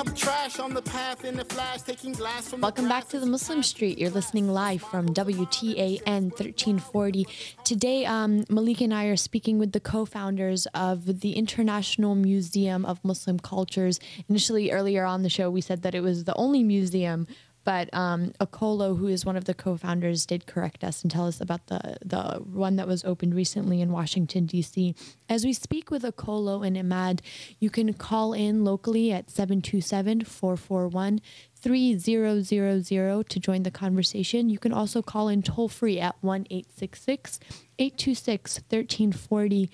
up trash on the path in the flash, taking glass from Welcome back to the Muslim Street. You're listening live from WTAN 1340. Today, Malik and I are speaking with the co-founders of the International Museum of Muslim Cultures. Initially, earlier on the show, we said that it was the only museum, but Okolo, who is one of the co-founders, did correct us and tell us about the one that was opened recently in Washington, D.C. As we speak with Okolo and Emad, you can call in locally at 727-441-3000 to join the conversation. You can also call in toll-free at 1-866-826-1340.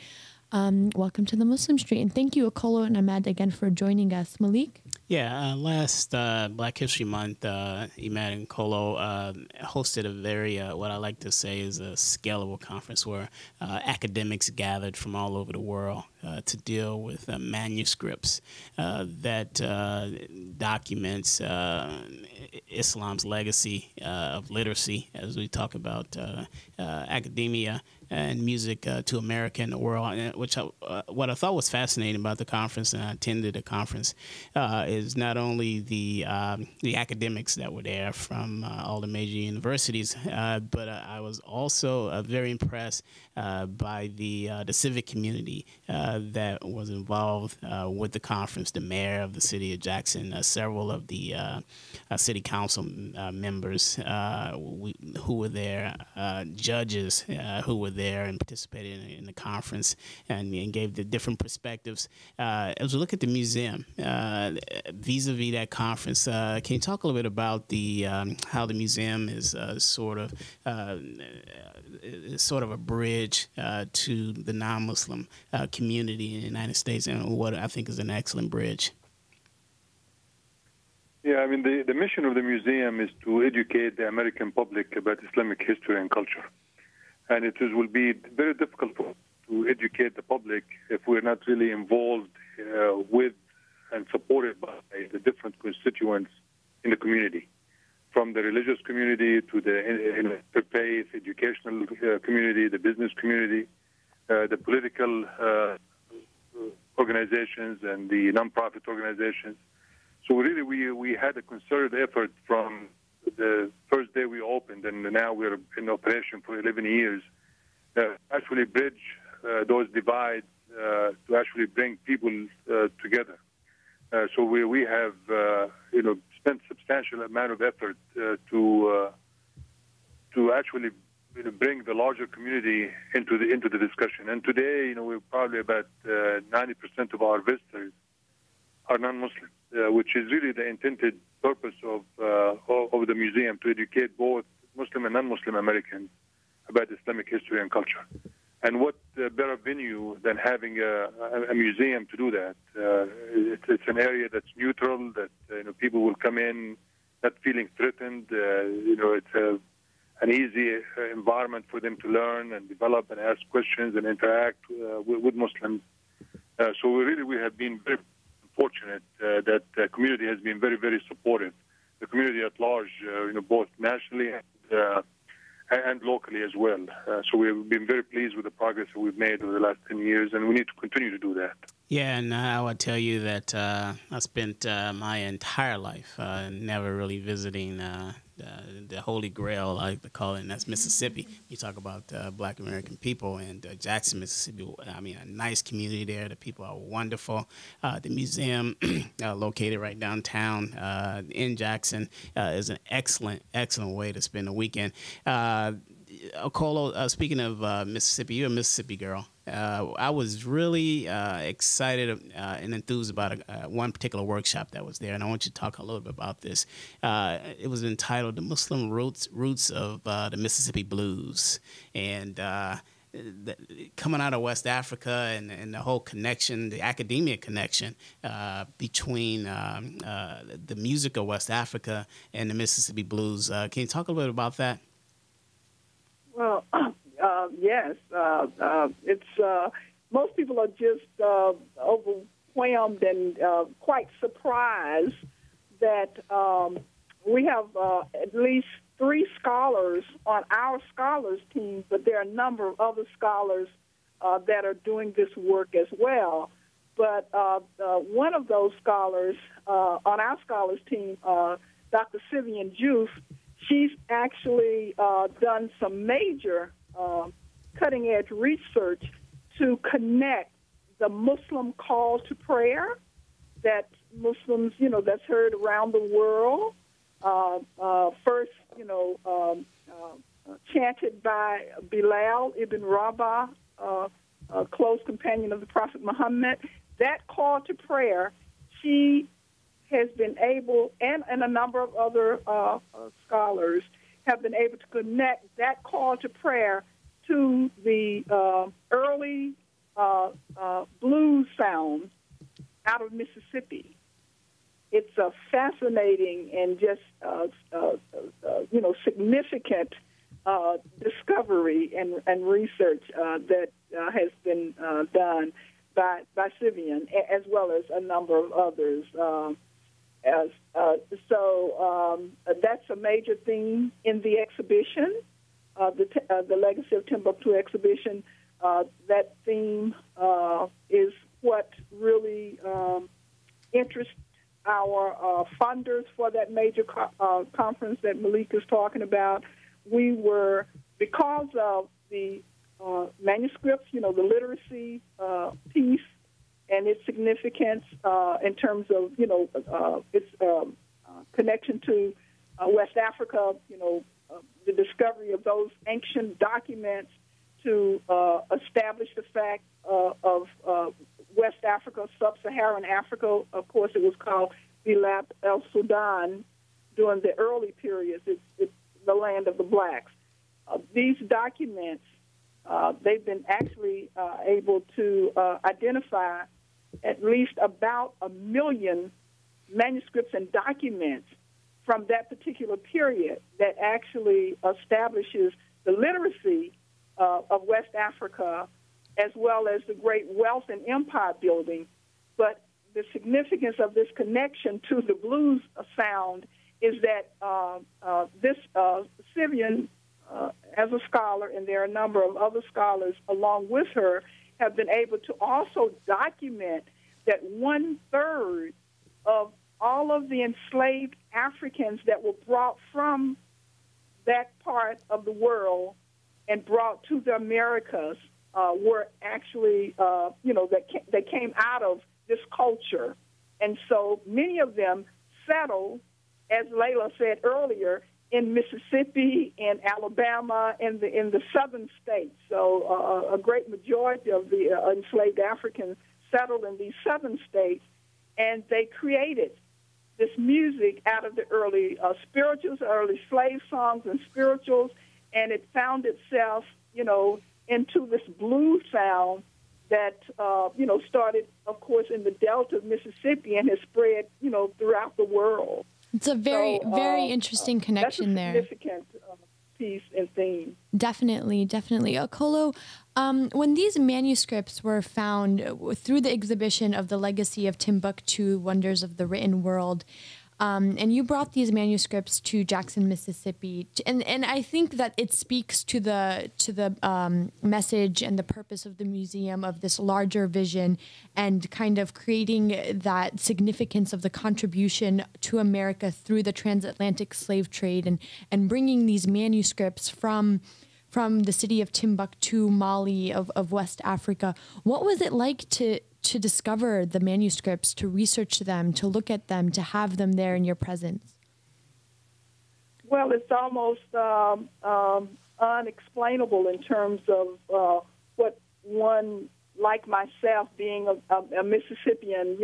Welcome to the Muslim Street. And thank you, Okolo and Emad, again for joining us. Malik? Yeah, last Black History Month, Emad and Okolo hosted a very, what I like to say is a scalable conference where academics gathered from all over the world to deal with manuscripts that documents Islam's legacy of literacy, as we talk about academia and music to America and the world, which what I thought was fascinating about the conference, and I attended the conference, is not only the academics that were there from all the major universities, but I was also very impressed by the civic community that was involved with the conference, the mayor of the city of Jackson, several of the city council members who were there, judges who were there and participated in the conference and gave the different perspectives. As we look at the museum, vis-a-vis that conference, can you talk a little bit about the how the museum is sort of a bridge to the non-Muslim community in the United States, and what I think is an excellent bridge? Yeah, I mean, the mission of the museum is to educate the American public about Islamic history and culture. And will be very difficult to educate the public if we're not really involved with and supported by the different constituents in the community, from the religious community to the interfaith, educational community, the business community, the political organizations, and the nonprofit organizations. So really, we had a concerted effort from the first day we opened, and now we're in operation for 11 years, actually bridge those divides to actually bring people together. So we have spent substantial amount of effort to actually bring the larger community into the discussion. And today, we're probably about 90% of our visitors are non-Muslim, which is really the intended purpose of the museum, to educate both Muslim and non-Muslim Americans about Islamic history and culture. And what better venue than having a museum to do that? It's an area that's neutral, that people will come in not feeling threatened. It's an easy environment for them to learn and develop and ask questions and interact with Muslims. So we have been very fortunate that the community has been very, very supportive. The community at large, both nationally and locally as well. So we've been very pleased with the progress that we've made over the last 10 years, and we need to continue to do that. Yeah, and I would tell you that I spent my entire life never really visiting the Holy Grail, I like to call it, and that's Mississippi. You talk about Black American people, and Jackson, Mississippi, I mean, a nice community there. The people are wonderful. The museum, located right downtown in Jackson, is an excellent way to spend a weekend. Okolo, speaking of Mississippi, you're a Mississippi girl. I was really excited and enthused about one particular workshop that was there, and I want you to talk a little bit about this. It was entitled "The Muslim Roots of the Mississippi Blues," and coming out of West Africa and the whole connection, the academia connection between the music of West Africa and the Mississippi Blues. Can you talk a little bit about that? Well, yes. It's most people are just overwhelmed and quite surprised that we have at least 3 scholars on our scholars team, but there are a number of other scholars that are doing this work as well. But one of those scholars on our scholars team, Dr. Sivian Juice, she's actually done some major cutting-edge research to connect the Muslim call to prayer that Muslims, that's heard around the world, first, chanted by Bilal ibn Rabah, a close companion of the Prophet Muhammad. That call to prayer, she has been able, and a number of other scholars have been able to connect that call to prayer to the early blues sound out of Mississippi. It's a fascinating and just, significant discovery and research that has been done by Sivian, as well as a number of others. So that's a major theme in the exhibition, the Legacy of Timbuktu exhibition. That theme is what really interests our funders for that major conference that Malik is talking about. We were, because of the manuscripts, the literacy piece and its significance in terms of, its connection to West Africa, the discovery of those ancient documents to establish the fact of West Africa, Sub-Saharan Africa. Of course, it was called Bilad el-Sudan during the early periods. It's the land of the blacks. These documents, they've been actually able to identify at least about 1 million manuscripts and documents from that particular period that actually establishes the literacy of West Africa, as well as the great wealth and empire building. But the significance of this connection to the blues sound is that this Sivian, as a scholar, and there are a number of other scholars along with her, have been able to also document that 1/3 of all of the enslaved Africans that were brought from that part of the world and brought to the Americas were actually, that came out of this culture. And so many of them settled, as Laila said earlier, in Mississippi and Alabama and in the southern states. So a great majority of the enslaved Africans settled in these southern states, and they created this music out of the early spirituals, early slave songs and spirituals, and it found itself, into this blues sound that, started, of course, in the Delta of Mississippi and has spread, throughout the world. It's a very interesting connection there. That's a significant piece and theme. Definitely. Okolo, when these manuscripts were found through the exhibition of the Legacy of Timbuktu, Wonders of the Written World, and you brought these manuscripts to Jackson, Mississippi, and I think that it speaks to the message and the purpose of the museum, of this larger vision and kind of creating that significance of the contribution to America through the transatlantic slave trade and bringing these manuscripts from the city of Timbuktu, Mali, of West Africa. What was it like to discover the manuscripts, to research them, to look at them, to have them there in your presence? Well, it's almost unexplainable in terms of what one, like myself, being a Mississippian,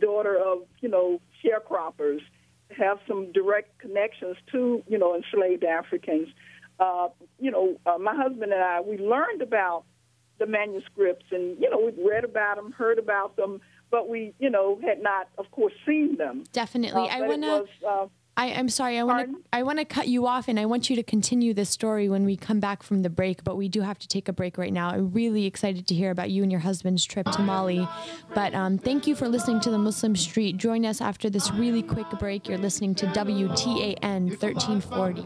daughter of, sharecroppers, have some direct connections to, enslaved Africans. My husband and I, we learned about the manuscripts, and we'd read about them, heard about them, but we had not, of course, seen them. Definitely. I'm sorry. I want to cut you off, and I want you to continue this story when we come back from the break. But we do have to take a break right now. I'm really excited to hear about you and your husband's trip to Mali. But thank you for listening to the Muslim Street. Join us after this really quick break. You're listening to WTAN 1340.